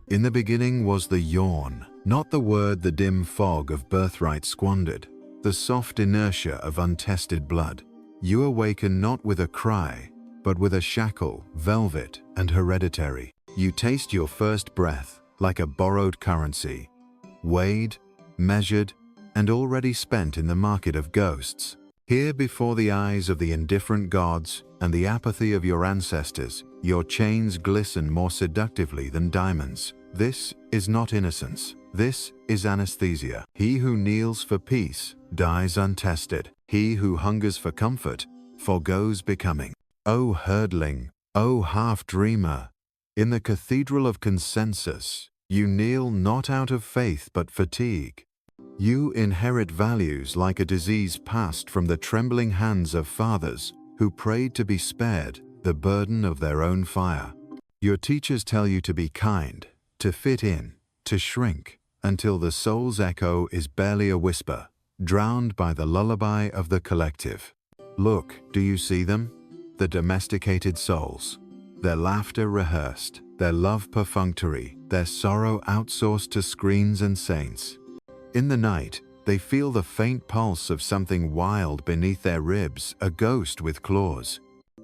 In the beginning was the yawn, not the word the dim fog of birthright squandered, the soft inertia of untested blood. You awaken not with a cry, but with a shackle, velvet and hereditary. You taste your first breath like a borrowed currency, weighed, measured, and already spent in the market of ghosts. Here before the eyes of the indifferent gods and the apathy of your ancestors, your chains glisten more seductively than diamonds. This is not innocence. This is anesthesia. He who kneels for peace dies untested. He who hungers for comfort forgoes becoming. O hurdling, O half-dreamer, in the cathedral of consensus, you kneel not out of faith but fatigue. You inherit values like a disease passed from the trembling hands of fathers who prayed to be spared the burden of their own fire. Your teachers tell you to be kind, to fit in, to shrink, until the soul's echo is barely a whisper, drowned by the lullaby of the collective. Look, do you see them? The domesticated souls. Their laughter rehearsed, their love perfunctory, their sorrow outsourced to screens and saints. In the night, they feel the faint pulse of something wild beneath their ribs, a ghost with claws.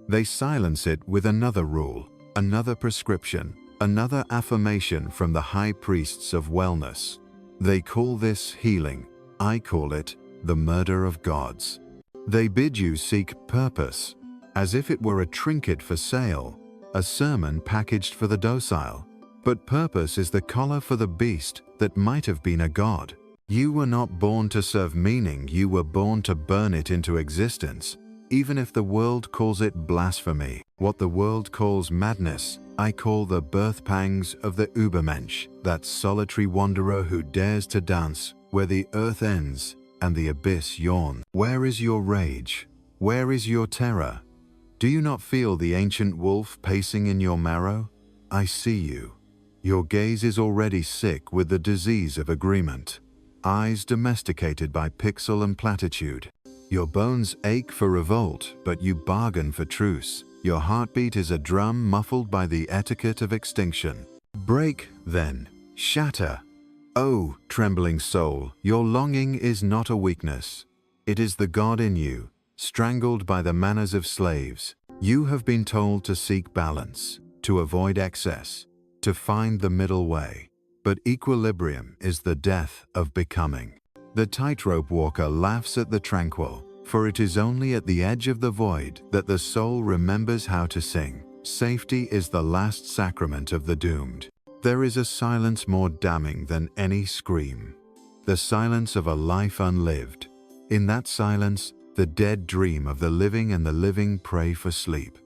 They silence it with another rule, another prescription, another affirmation from the high priests of wellness. They call this healing. I call it the murder of gods. They bid you seek purpose, as if it were a trinket for sale, a sermon packaged for the docile. But purpose is the collar for the beast that might have been a god. You were not born to serve meaning, you were born to burn it into existence, even if the world calls it blasphemy. What the world calls madness, I call the birth pangs of the Übermensch, that solitary wanderer who dares to dance where the earth ends and the abyss yawns. Where is your rage? Where is your terror? Do you not feel the ancient wolf pacing in your marrow? I see you. Your gaze is already sick with the disease of agreement. Eyes domesticated by pixel and platitude. Your bones ache for revolt, but you bargain for truce. Your heartbeat is a drum muffled by the etiquette of extinction. Break, then. Shatter. Oh, trembling soul, your longing is not a weakness. It is the God in you, strangled by the manners of slaves. You have been told to seek balance, to avoid excess, to find the middle way. But equilibrium is the death of becoming. The tightrope walker laughs at the tranquil, for it is only at the edge of the void that the soul remembers how to sing. Safety is the last sacrament of the doomed. There is a silence more damning than any scream, the silence of a life unlived. In that silence, the dead dream of the living and the living pray for sleep.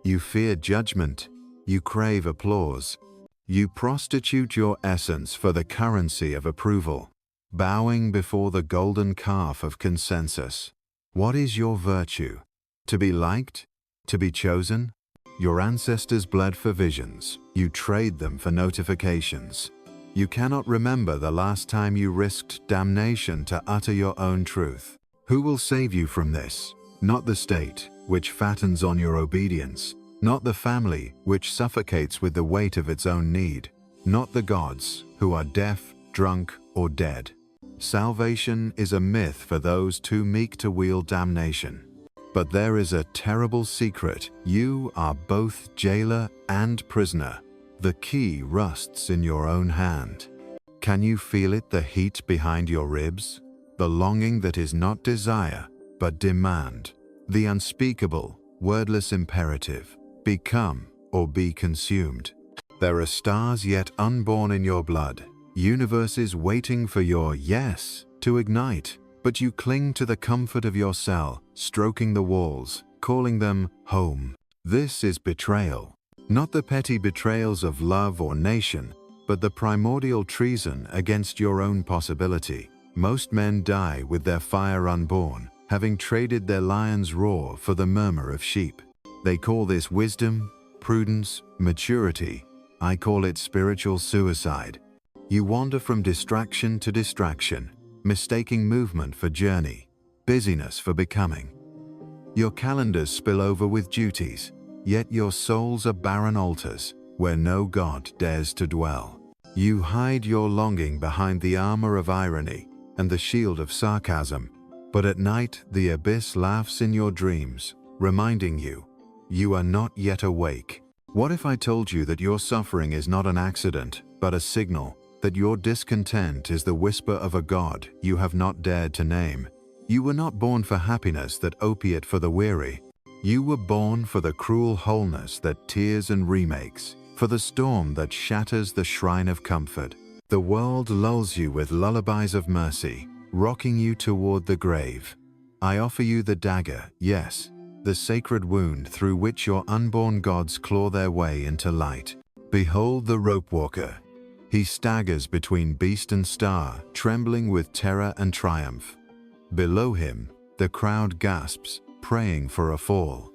You fear judgment, you crave applause. You prostitute your essence for the currency of approval, bowing before the golden calf of consensus. What is your virtue? To be liked? To be chosen? Your ancestors bled for visions. You trade them for notifications. You cannot remember the last time you risked damnation to utter your own truth. Who will save you from this? Not the state, which fattens on your obedience. Not the family, which suffocates with the weight of its own need. Not the gods, who are deaf, drunk, or dead. Salvation is a myth for those too meek to wield damnation. But there is a terrible secret. You are both jailer and prisoner. The key rusts in your own hand. Can you feel it, the heat behind your ribs? The longing that is not desire, but demand. The unspeakable, wordless imperative. Become or be consumed. There are stars yet unborn in your blood, universes waiting for your yes to ignite, but you cling to the comfort of your cell, stroking the walls, calling them home. This is betrayal. Not the petty betrayals of love or nation, but the primordial treason against your own possibility. Most men die with their fire unborn, having traded their lion's roar for the murmur of sheep. They call this wisdom, prudence, maturity. I call it spiritual suicide. You wander from distraction to distraction, mistaking movement for journey, busyness for becoming. Your calendars spill over with duties, yet your souls are barren altars where no God dares to dwell. You hide your longing behind the armor of irony and the shield of sarcasm, but at night the abyss laughs in your dreams, reminding you, you are not yet awake. What if I told you that your suffering is not an accident, but a signal, that your discontent is the whisper of a God you have not dared to name? You were not born for happiness that opiate for the weary. You were born for the cruel wholeness that tears and remakes, for the storm that shatters the shrine of comfort. The world lulls you with lullabies of mercy, rocking you toward the grave. I offer you the dagger, yes, the sacred wound through which your unborn gods claw their way into light. Behold the rope walker. He staggers between beast and star, trembling with terror and triumph. Below him, the crowd gasps, praying for a fall.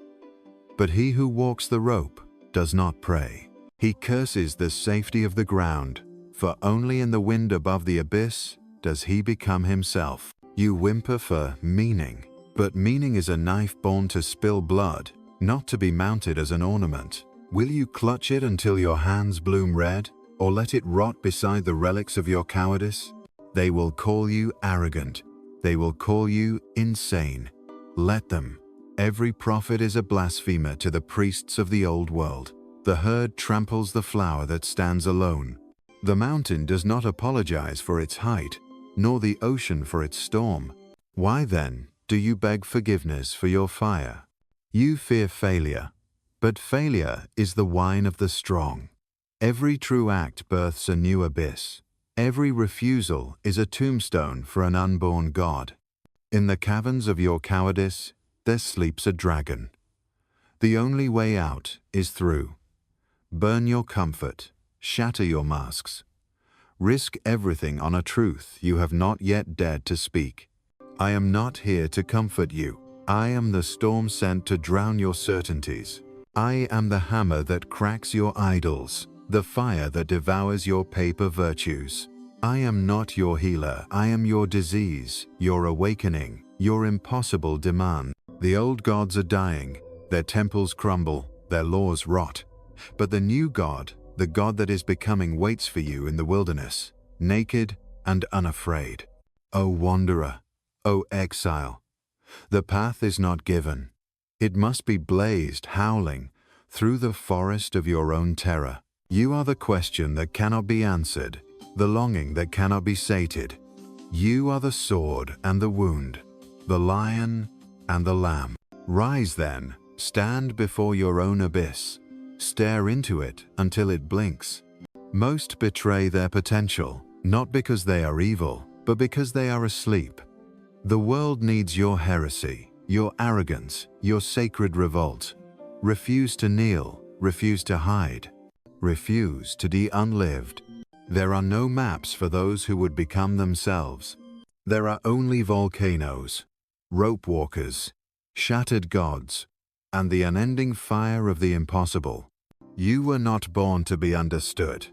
But he who walks the rope does not pray. He curses the safety of the ground, for only in the wind above the abyss does he become himself. You whimper for meaning, but meaning is a knife born to spill blood, not to be mounted as an ornament. Will you clutch it until your hands bloom red, or let it rot beside the relics of your cowardice? They will call you arrogant. They will call you insane. Let them. Every prophet is a blasphemer to the priests of the old world. The herd tramples the flower that stands alone. The mountain does not apologize for its height, nor the ocean for its storm. Why then do you beg forgiveness for your fire? You fear failure, but failure is the wine of the strong. Every true act births a new abyss. Every refusal is a tombstone for an unborn God. In the caverns of your cowardice, there sleeps a dragon. The only way out is through. Burn your comfort, shatter your masks. Risk everything on a truth you have not yet dared to speak. I am not here to comfort you. I am the storm sent to drown your certainties. I am the hammer that cracks your idols, the fire that devours your paper virtues. I am not your healer. I am your disease, your awakening, your impossible demand. The old gods are dying, their temples crumble, their laws rot. But the new God, the God that is becoming, waits for you in the wilderness, naked and unafraid. O wanderer, O exile, the path is not given. It must be blazed, howling, through the forest of your own terror. You are the question that cannot be answered, the longing that cannot be sated. You are the sword and the wound, the lion and the lamb. Rise then, stand before your own abyss. Stare into it until it blinks. Most betray their potential, not because they are evil, but because they are asleep. The world needs your heresy, your arrogance, your sacred revolt. Refuse to kneel, refuse to hide, refuse to be unlived. There are no maps for those who would become themselves. There are only volcanoes, rope walkers, shattered gods, and the unending fire of the impossible. You were not born to be understood.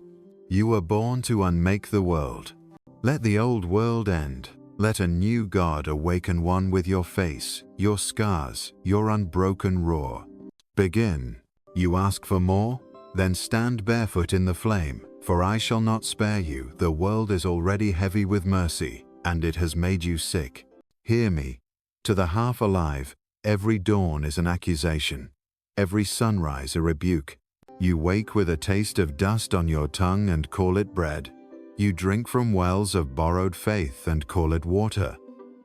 You were born to unmake the world. Let the old world end. Let a new God awaken, one with your face, your scars, your unbroken roar. Begin. You ask for more? Then stand barefoot in the flame, for I shall not spare you. The world is already heavy with mercy, and it has made you sick. Hear me. To the half alive, every dawn is an accusation, every sunrise a rebuke. You wake with a taste of dust on your tongue and call it bread. You drink from wells of borrowed faith and call it water.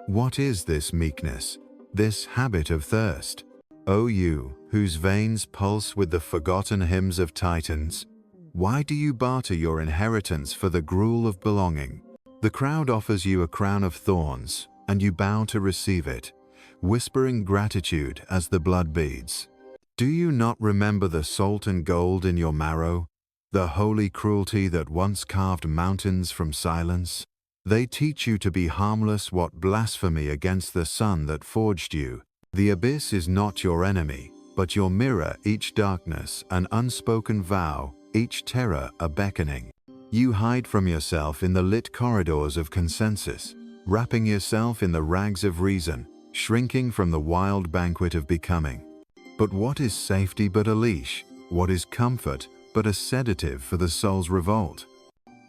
What is this meekness, this habit of thirst? O you, whose veins pulse with the forgotten hymns of titans, why do you barter your inheritance for the gruel of belonging? The crowd offers you a crown of thorns, and you bow to receive it, whispering gratitude as the blood beads. Do you not remember the salt and gold in your marrow, the holy cruelty that once carved mountains from silence? They teach you to be harmless, what blasphemy against the sun that forged you. The abyss is not your enemy, but your mirror, each darkness an unspoken vow, each terror a beckoning. You hide from yourself in the lit corridors of consensus, wrapping yourself in the rags of reason, shrinking from the wild banquet of becoming. But what is safety but a leash? What is comfort but a sedative for the soul's revolt?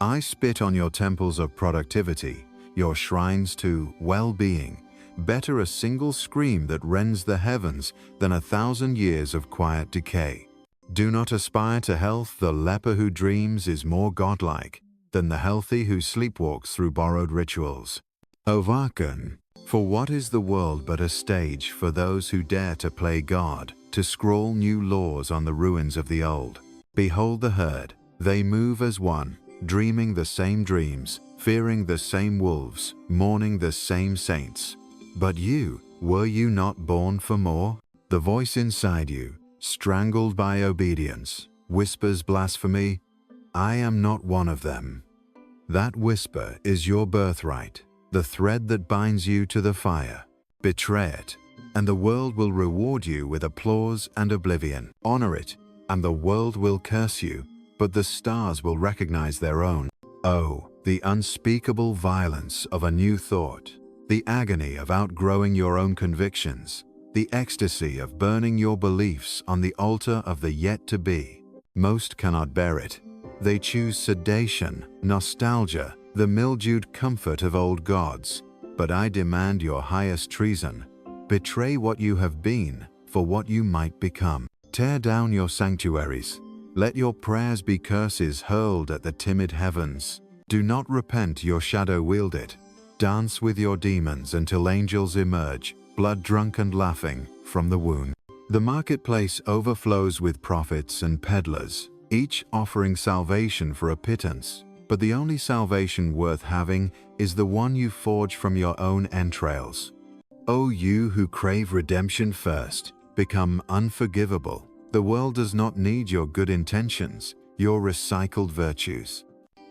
I spit on your temples of productivity, your shrines to well-being. Better a single scream that rends the heavens than 1,000 years of quiet decay. Do not aspire to health. The leper who dreams is more godlike than the healthy who sleepwalks through borrowed rituals. Awaken. For what is the world but a stage for those who dare to play God, to scrawl new laws on the ruins of the old? Behold the herd, they move as one, dreaming the same dreams, fearing the same wolves, mourning the same saints. But you, were you not born for more? The voice inside you, strangled by obedience, whispers blasphemy. I am not one of them. That whisper is your birthright, the thread that binds you to the fire. Betray it, and the world will reward you with applause and oblivion. Honor it, and the world will curse you, but the stars will recognize their own. Oh, the unspeakable violence of a new thought, the agony of outgrowing your own convictions, the ecstasy of burning your beliefs on the altar of the yet-to-be. Most cannot bear it. They choose sedation, nostalgia, the mildewed comfort of old gods. But I demand your highest treason. Betray what you have been for what you might become. Tear down your sanctuaries. Let your prayers be curses hurled at the timid heavens. Do not repent, your shadow wield it. Dance with your demons until angels emerge, blood-drunk and laughing, from the wound. The marketplace overflows with prophets and peddlers, each offering salvation for a pittance. But the only salvation worth having is the one you forge from your own entrails. O you who crave redemption first, become unforgivable. The world does not need your good intentions, your recycled virtues.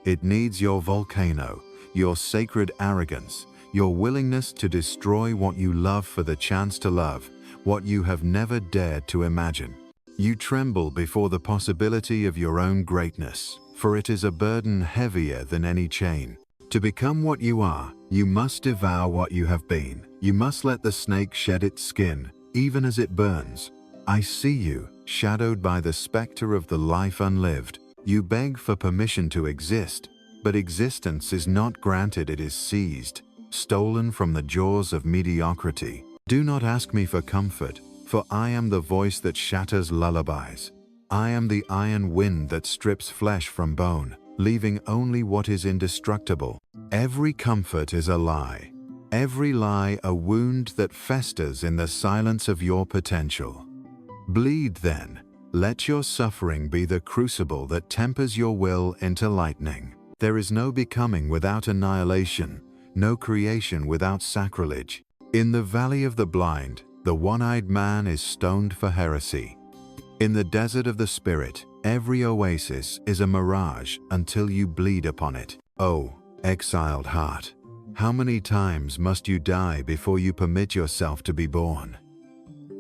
It needs your volcano, your sacred arrogance, your willingness to destroy what you love for the chance to love, what you have never dared to imagine. You tremble before the possibility of your own greatness, for it is a burden heavier than any chain. To become what you are, you must devour what you have been. You must let the snake shed its skin, even as it burns. I see you, shadowed by the specter of the life unlived. You beg for permission to exist, but existence is not granted, it is seized, stolen from the jaws of mediocrity. Do not ask me for comfort, for I am the voice that shatters lullabies. I am the iron wind that strips flesh from bone, leaving only what is indestructible. Every comfort is a lie. Every lie a wound that festers in the silence of your potential. Bleed then. Let your suffering be the crucible that tempers your will into lightning. There is no becoming without annihilation, no creation without sacrilege. In the valley of the blind, the one-eyed man is stoned for heresy. In the desert of the spirit, every oasis is a mirage until you bleed upon it. Oh, exiled heart, how many times must you die before you permit yourself to be born?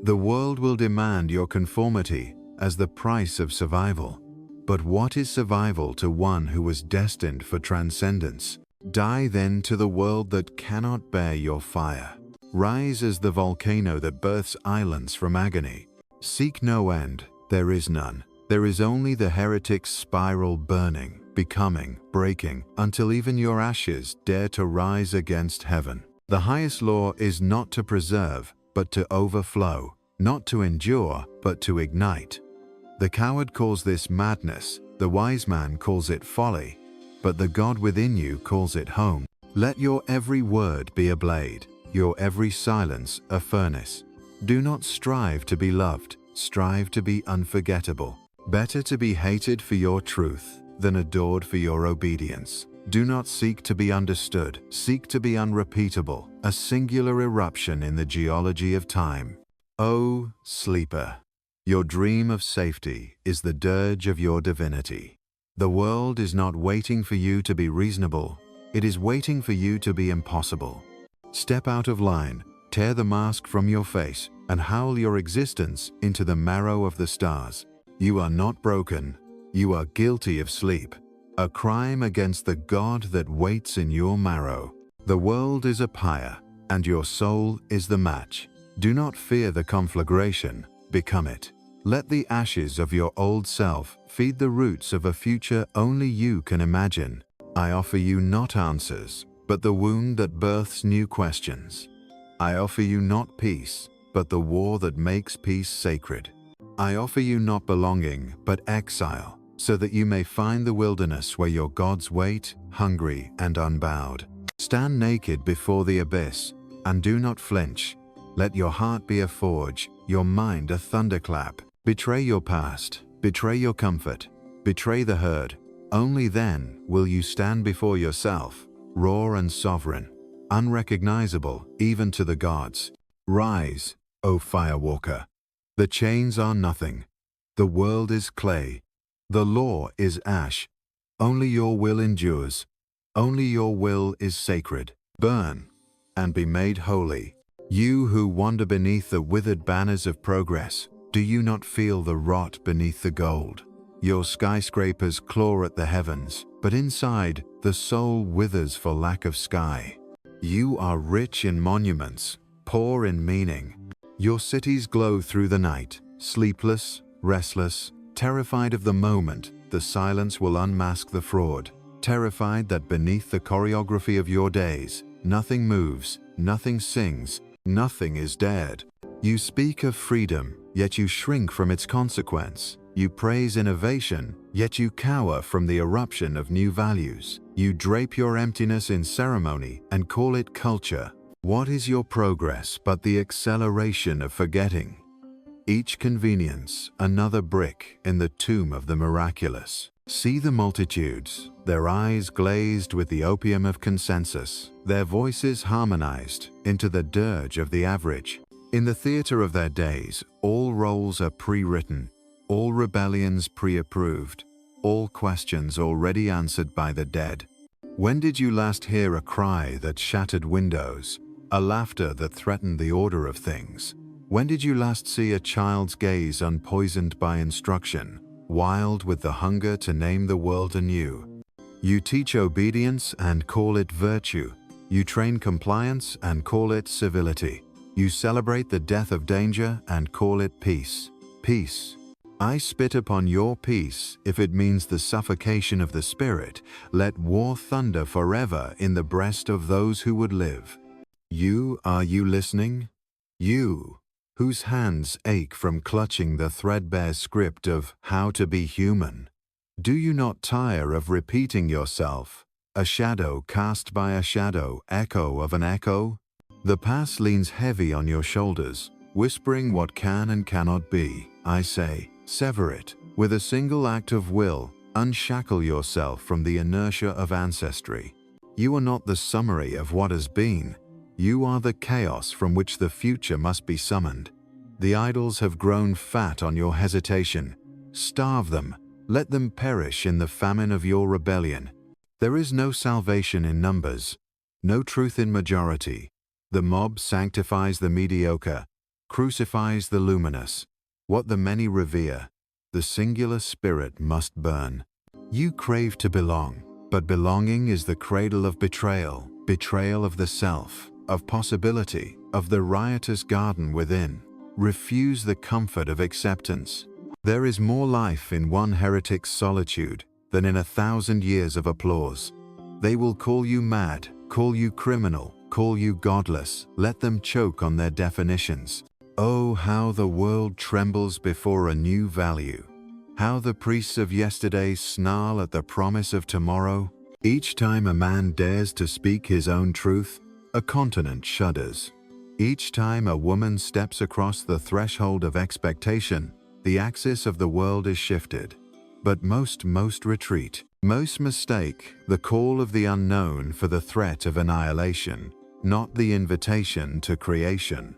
The world will demand your conformity as the price of survival. But what is survival to one who was destined for transcendence? Die then to the world that cannot bear your fire. Rise as the volcano that births islands from agony. Seek no end, there is none. There is only the heretic's spiral burning, becoming, breaking, until even your ashes dare to rise against heaven. The highest law is not to preserve, but to overflow, not to endure, but to ignite. The coward calls this madness, the wise man calls it folly, but the God within you calls it home. Let your every word be a blade, your every silence a furnace. Do not strive to be loved, strive to be unforgettable. Better to be hated for your truth than adored for your obedience. Do not seek to be understood, seek to be unrepeatable, a singular eruption in the geology of time. O sleeper, your dream of safety is the dirge of your divinity. The world is not waiting for you to be reasonable, it is waiting for you to be impossible. Step out of line, tear the mask from your face, and howl your existence into the marrow of the stars. You are not broken, you are guilty of sleep, a crime against the God that waits in your marrow. The world is a pyre, and your soul is the match. Do not fear the conflagration, become it. Let the ashes of your old self feed the roots of a future only you can imagine. I offer you not answers, but the wound that births new questions. I offer you not peace, but the war that makes peace sacred. I offer you not belonging, but exile, so that you may find the wilderness where your gods wait, hungry and unbowed. Stand naked before the abyss, and do not flinch. Let your heart be a forge, your mind a thunderclap. Betray your past, betray your comfort, betray the herd. Only then will you stand before yourself, raw and sovereign, unrecognizable even to the gods. Rise, O firewalker. The chains are nothing. The world is clay. The law is ash. Only your will endures. Only your will is sacred. Burn and be made holy. You who wander beneath the withered banners of progress, do you not feel the rot beneath the gold? Your skyscrapers claw at the heavens, but inside, the soul withers for lack of sky. You are rich in monuments, poor in meaning. Your cities glow through the night, sleepless, restless, terrified of the moment the silence will unmask the fraud, terrified that beneath the choreography of your days, nothing moves, nothing sings, nothing is dared. You speak of freedom, yet you shrink from its consequence. You praise innovation, yet you cower from the eruption of new values. You drape your emptiness in ceremony and call it culture. What is your progress but the acceleration of forgetting? Each convenience, another brick in the tomb of the miraculous. See the multitudes, their eyes glazed with the opium of consensus, their voices harmonized into the dirge of the average. In the theater of their days, all roles are pre-written, all rebellions pre-approved, all questions already answered by the dead. When did you last hear a cry that shattered windows, a laughter that threatened the order of things? When did you last see a child's gaze unpoisoned by instruction, wild with the hunger to name the world anew? You teach obedience and call it virtue. You train compliance and call it civility. You celebrate the death of danger and call it peace. Peace. I spit upon your peace if it means the suffocation of the spirit. Let war thunder forever in the breast of those who would live. Are you listening? You, whose hands ache from clutching the threadbare script of how to be human. Do you not tire of repeating yourself, a shadow cast by a shadow, echo of an echo? The past leans heavy on your shoulders, whispering what can and cannot be. I say, sever it. With a single act of will, unshackle yourself from the inertia of ancestry. You are not the summary of what has been. You are the chaos from which the future must be summoned. The idols have grown fat on your hesitation. Starve them. Let them perish in the famine of your rebellion. There is no salvation in numbers, no truth in majority. The mob sanctifies the mediocre, crucifies the luminous. What the many revere, the singular spirit must burn. You crave to belong, but belonging is the cradle of betrayal, betrayal of the self, of possibility, of the riotous garden within. Refuse the comfort of acceptance. There is more life in one heretic's solitude than in 1,000 years of applause. They will call you mad, call you criminal, call you godless. Let them choke on their definitions. Oh, how the world trembles before a new value. How the priests of yesterday snarl at the promise of tomorrow. Each time a man dares to speak his own truth, a continent shudders. Each time a woman steps across the threshold of expectation, the axis of the world is shifted. But most retreat. Most mistake the call of the unknown for the threat of annihilation, not the invitation to creation.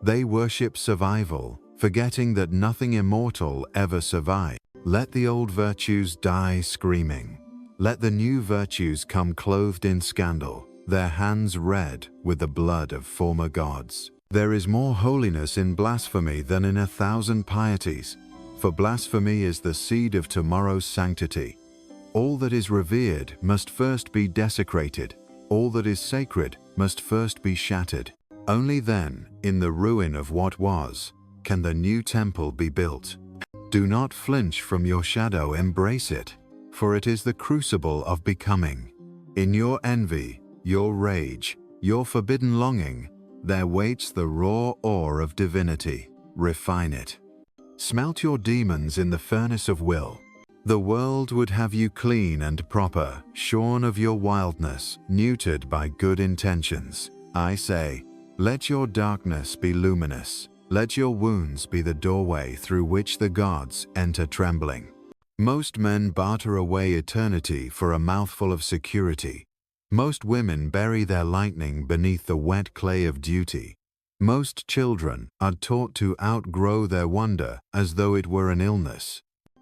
They worship survival, forgetting that nothing immortal ever survives. Let the old virtues die screaming. Let the new virtues come clothed in scandal, their hands red with the blood of former gods. There is more holiness in blasphemy than in 1,000 pieties, for blasphemy is the seed of tomorrow's sanctity. All that is revered must first be desecrated. All that is sacred must first be shattered. Only then, in the ruin of what was, can the new temple be built. Do not flinch from your shadow, embrace it. for it is the crucible of becoming. In your envy, your rage, your forbidden longing, there waits the raw ore of divinity. Refine it. Smelt your demons in the furnace of will. The world would have you clean and proper, shorn of your wildness, neutered by good intentions. I say, let your darkness be luminous. Let your wounds be the doorway through which the gods enter trembling. Most men barter away eternity for a mouthful of security. Most women bury their lightning beneath the wet clay of duty. Most children are taught to outgrow their wonder as though it were an illness.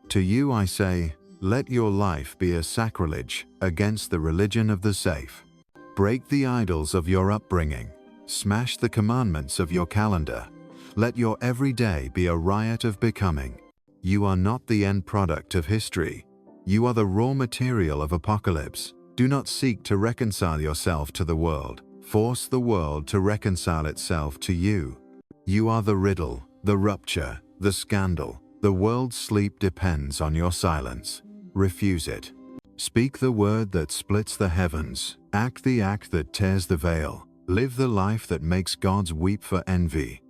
To you I say, let your life be a sacrilege against the religion of the safe. Break the idols of your upbringing. Smash the commandments of your calendar. Let your every day be a riot of becoming. You are not the end product of history. You are the raw material of apocalypse. Do not seek to reconcile yourself to the world. Force the world to reconcile itself to you. You are the riddle, the rupture, the scandal. The world's sleep depends on your silence. Refuse it. Speak the word that splits the heavens. Act the act that tears the veil. Live the life that makes gods weep for envy.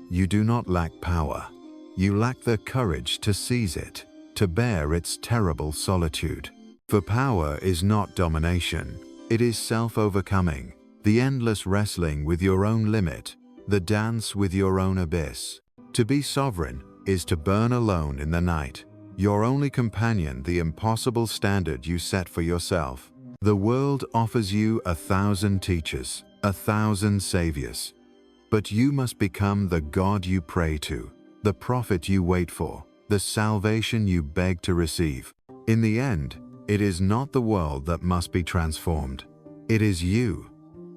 You do not lack power. You lack the courage to seize it, to bear its terrible solitude. For power is not domination. It is self-overcoming, the endless wrestling with your own limit, the dance with your own abyss. To be sovereign is to burn alone in the night, your only companion, the impossible standard you set for yourself. The world offers you 1,000 teachers, 1,000 saviors. But you must become the God you pray to, the prophet you wait for, the salvation you beg to receive. In the end, it is not the world that must be transformed. It is you.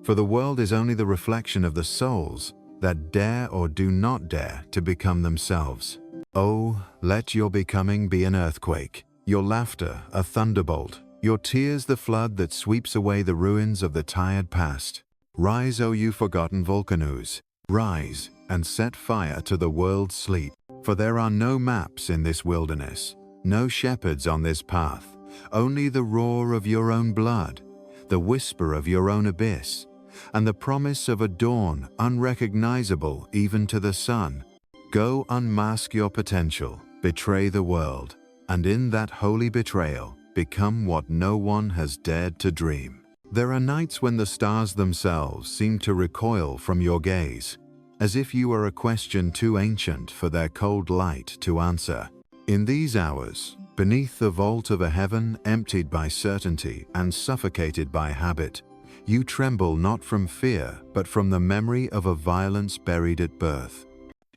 For the world is only the reflection of the souls that dare or do not dare to become themselves. Oh, let your becoming be an earthquake, your laughter a thunderbolt, your tears the flood that sweeps away the ruins of the tired past. Rise, O you forgotten volcanoes, rise and set fire to the world's sleep. For there are no maps in this wilderness, no shepherds on this path, only the roar of your own blood, the whisper of your own abyss, and the promise of a dawn unrecognizable even to the sun. Go unmask your potential, betray the world, and in that holy betrayal, become what no one has dared to dream. There are nights when the stars themselves seem to recoil from your gaze, as if you are a question too ancient for their cold light to answer. In these hours, beneath the vault of a heaven emptied by certainty and suffocated by habit, you tremble not from fear, but from the memory of a violence buried at birth.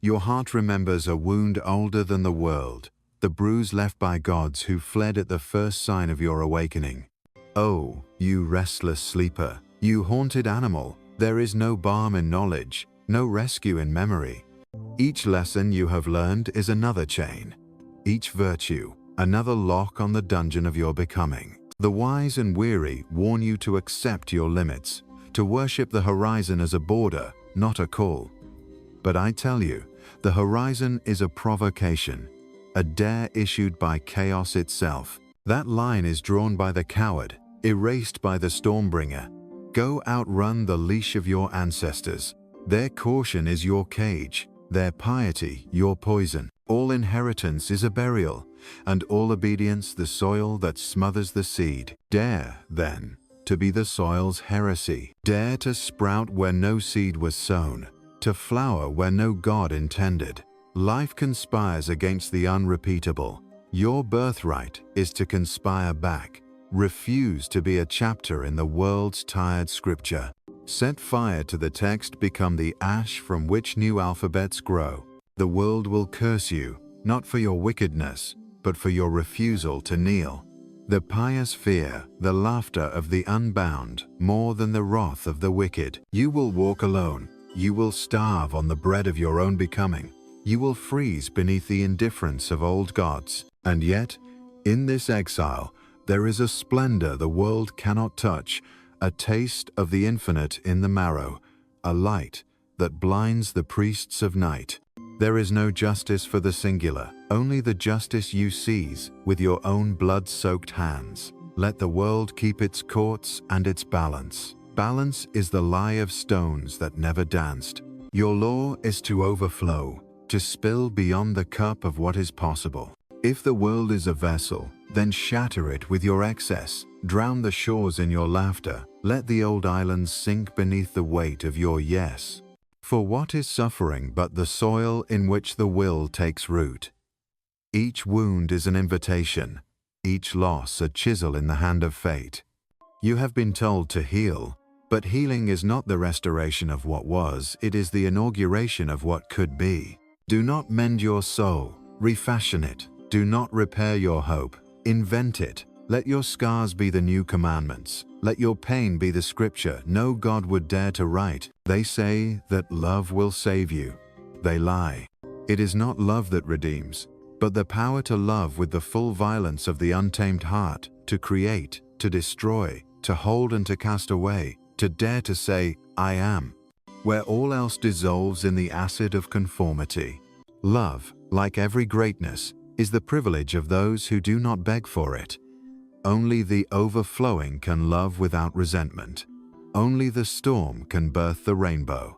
Your heart remembers a wound older than the world, the bruise left by gods who fled at the first sign of your awakening. Oh, you restless sleeper, you haunted animal, there is no balm in knowledge, no rescue in memory. Each lesson you have learned is another chain. Each virtue, another lock on the dungeon of your becoming. The wise and weary warn you to accept your limits, to worship the horizon as a border, not a call. But I tell you, the horizon is a provocation, a dare issued by chaos itself. That line is drawn by the coward, erased by the stormbringer. Go outrun the leash of your ancestors. Their caution is your cage, their piety your poison. All inheritance is a burial, and all obedience the soil that smothers the seed. Dare, then, to be the soil's heresy. Dare to sprout where no seed was sown, to flower where no God intended. Life conspires against the unrepeatable. Your birthright is to conspire back. Refuse to be a chapter in the world's tired scripture. Set fire to the text, become the ash from which new alphabets grow. The world will curse you, not for your wickedness, but for your refusal to kneel. The pious fear the laughter of the unbound more than the wrath of the wicked. You will walk alone. You will starve on the bread of your own becoming. You will freeze beneath the indifference of old gods. And yet, in this exile, there is a splendor the world cannot touch, a taste of the infinite in the marrow, a light that blinds the priests of night. There is no justice for the singular, only the justice you seize with your own blood-soaked hands. Let the world keep its courts and its balance. Balance is the lie of stones that never danced. Your law is to overflow, to spill beyond the cup of what is possible. If the world is a vessel, then shatter it with your excess. Drown the shores in your laughter. Let the old islands sink beneath the weight of your yes. For what is suffering but the soil in which the will takes root? Each wound is an invitation, each loss a chisel in the hand of fate. You have been told to heal, but healing is not the restoration of what was, it is the inauguration of what could be. Do not mend your soul, refashion it. Do not repair your hope, invent it. Let your scars be the new commandments. Let your pain be the scripture no God would dare to write. They say that love will save you. They lie. It is not love that redeems, but the power to love with the full violence of the untamed heart, to create, to destroy, to hold and to cast away, to dare to say, I am, where all else dissolves in the acid of conformity. Love, like every greatness, is the privilege of those who do not beg for it. Only the overflowing can love without resentment. Only the storm can birth the rainbow.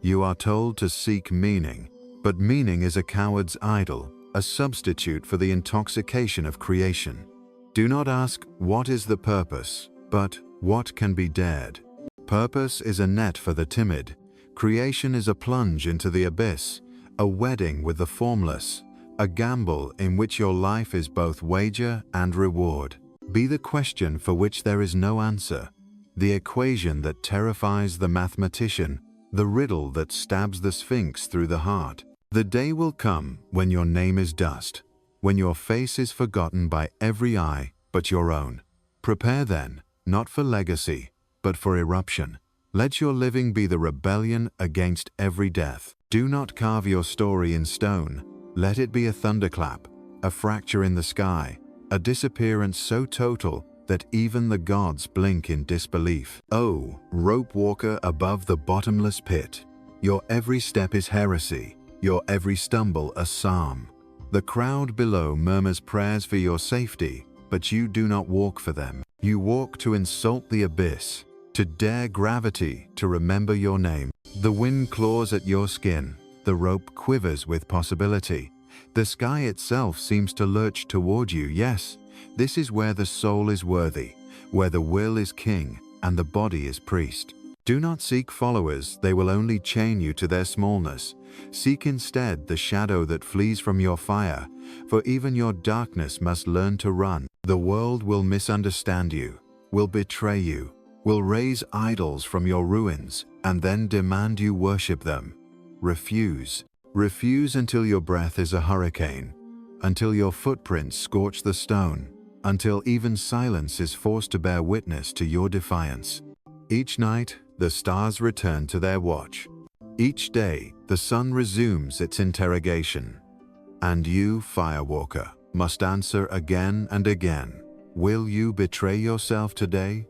You are told to seek meaning, but meaning is a coward's idol, a substitute for the intoxication of creation. Do not ask, what is the purpose, but what can be dared? Purpose is a net for the timid. Creation is a plunge into the abyss, a wedding with the formless, a gamble in which your life is both wager and reward. Be the question for which there is no answer, the equation that terrifies the mathematician, the riddle that stabs the sphinx through the heart. The day will come when your name is dust, when your face is forgotten by every eye but your own. Prepare then, not for legacy, but for eruption. Let your living be the rebellion against every death. Do not carve your story in stone. Let it be a thunderclap, a fracture in the sky, a disappearance so total that even the gods blink in disbelief. Oh, rope walker above the bottomless pit, your every step is heresy, your every stumble a psalm. The crowd below murmurs prayers for your safety, but you do not walk for them. You walk to insult the abyss, to dare gravity to remember your name. The wind claws at your skin, the rope quivers with possibility. The sky itself seems to lurch toward you. Yes, this is where the soul is worthy, where the will is king and the body is priest. Do not seek followers, they will only chain you to their smallness. Seek instead the shadow that flees from your fire, for even your darkness must learn to run. The world will misunderstand you, will betray you, will raise idols from your ruins, and then demand you worship them. Refuse. Refuse until your breath is a hurricane, until your footprints scorch the stone, until even silence is forced to bear witness to your defiance. Each night, the stars return to their watch. Each day, the sun resumes its interrogation. And you, firewalker, must answer again and again. Will you betray yourself today?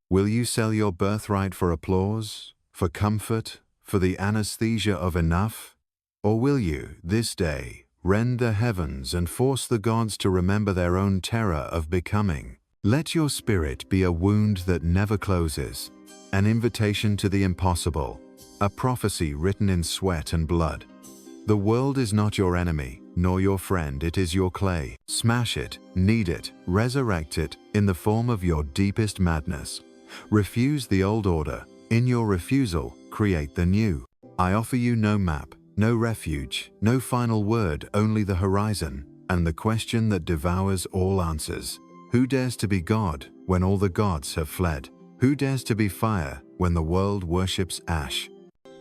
Will you sell your birthright for applause, for comfort, for the anesthesia of enough? Or will you, this day, rend the heavens and force the gods to remember their own terror of becoming? Let your spirit be a wound that never closes, an invitation to the impossible, a prophecy written in sweat and blood. The world is not your enemy, nor your friend, it is your clay. Smash it, knead it, resurrect it in the form of your deepest madness. Refuse the old order. In your refusal, create the new. I offer you no map, no refuge, no final word, only the horizon, and the question that devours all answers. Who dares to be God when all the gods have fled? Who dares to be fire when the world worships ash?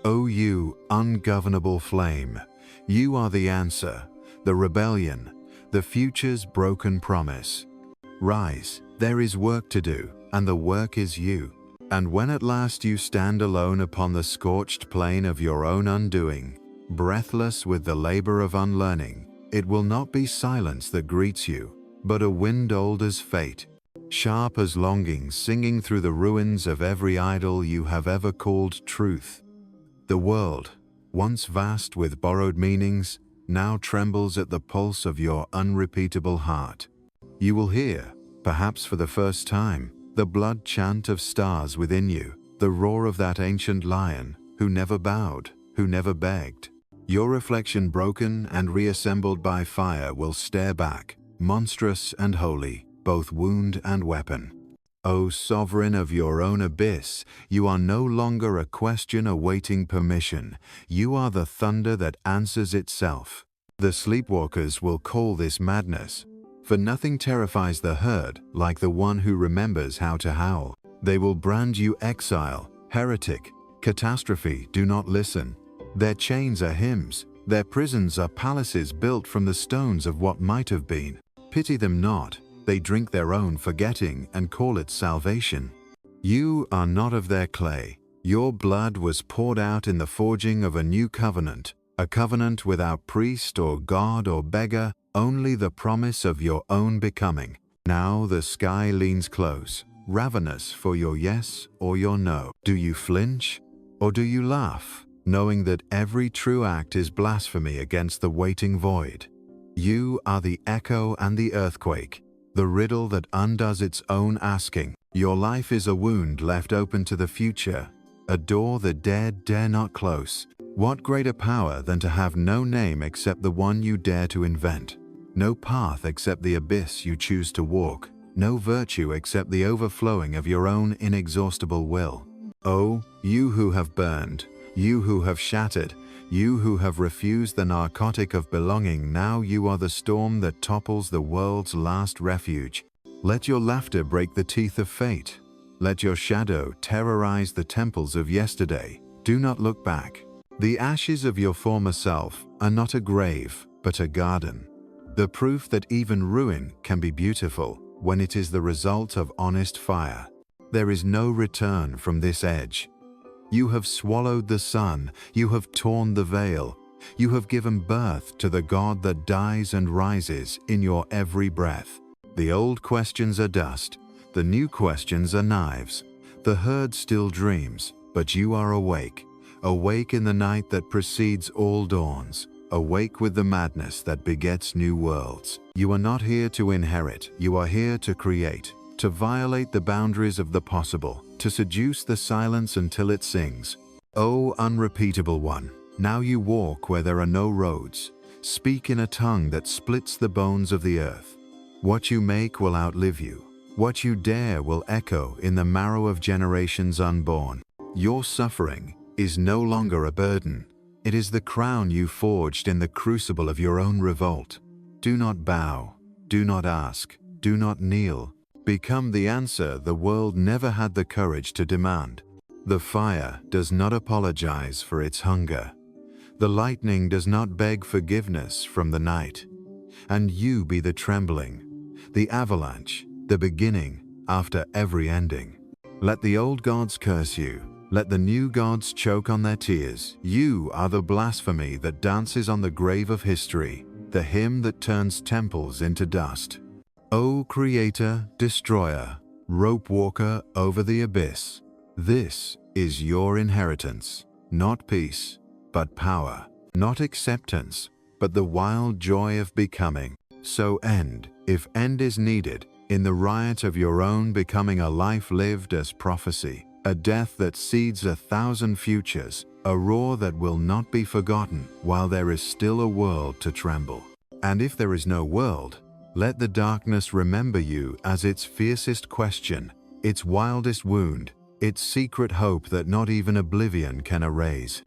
O you ungovernable flame, you are the answer, the rebellion, the future's broken promise. Rise, there is work to do, and the work is you. And when at last you stand alone upon the scorched plain of your own undoing, breathless with the labor of unlearning, it will not be silence that greets you, but a wind old as fate, sharp as longing singing through the ruins of every idol you have ever called truth. The world, once vast with borrowed meanings, now trembles at the pulse of your unrepeatable heart. You will hear, perhaps for the first time, the blood chant of stars within you, the roar of that ancient lion who never bowed, who never begged. Your reflection, broken and reassembled by fire, will stare back, monstrous and holy, both wound and weapon. O sovereign of your own abyss, you are no longer a question awaiting permission. You are the thunder that answers itself. The sleepwalkers will call this madness, for nothing terrifies the herd like the one who remembers how to howl. They will brand you exile, heretic, catastrophe. Do not listen. Their chains are hymns, their prisons are palaces built from the stones of what might have been. Pity them not. They drink their own forgetting and call it salvation. You are not of their clay. Your blood was poured out in the forging of a new covenant, a covenant without priest or god or beggar, only the promise of your own becoming. Now the sky leans close, ravenous for your yes or your no. Do you flinch or do you laugh, knowing that every true act is blasphemy against the waiting void? You are the echo and the earthquake, the riddle that undoes its own asking. Your life is a wound left open to the future, a door the dead dare not close. What greater power than to have no name except the one you dare to invent, no path except the abyss you choose to walk, no virtue except the overflowing of your own inexhaustible will? Oh, you who have burned, you who have shattered, you who have refused the narcotic of belonging, now you are the storm that topples the world's last refuge. Let your laughter break the teeth of fate. Let your shadow terrorize the temples of yesterday. Do not look back. The ashes of your former self are not a grave, but a garden. The proof that even ruin can be beautiful when it is the result of honest fire. There is no return from this edge. You have swallowed the sun, you have torn the veil, you have given birth to the God that dies and rises in your every breath. The old questions are dust, the new questions are knives. The herd still dreams, but you are awake, awake in the night that precedes all dawns, awake with the madness that begets new worlds. You are not here to inherit, you are here to create, to violate the boundaries of the possible, to seduce the silence until it sings. O unrepeatable one, now you walk where there are no roads. Speak in a tongue that splits the bones of the earth. What you make will outlive you. What you dare will echo in the marrow of generations unborn. Your suffering is no longer a burden. It is the crown you forged in the crucible of your own revolt. Do not bow, do not ask, do not kneel. Become the answer the world never had the courage to demand. The fire does not apologize for its hunger. The lightning does not beg forgiveness from the night. And you be the trembling, the avalanche, the beginning after every ending. Let the old gods curse you. Let the new gods choke on their tears. You are the blasphemy that dances on the grave of history, the hymn that turns temples into dust. O Creator, Destroyer, Rope Walker over the abyss, this is your inheritance, not peace, but power, not acceptance, but the wild joy of becoming. So end, if end is needed, in the riot of your own becoming, a life lived as prophecy, a death that seeds 1,000 futures, a roar that will not be forgotten while there is still a world to tremble. And if there is no world, let the darkness remember you as its fiercest question, its wildest wound, its secret hope that not even oblivion can erase.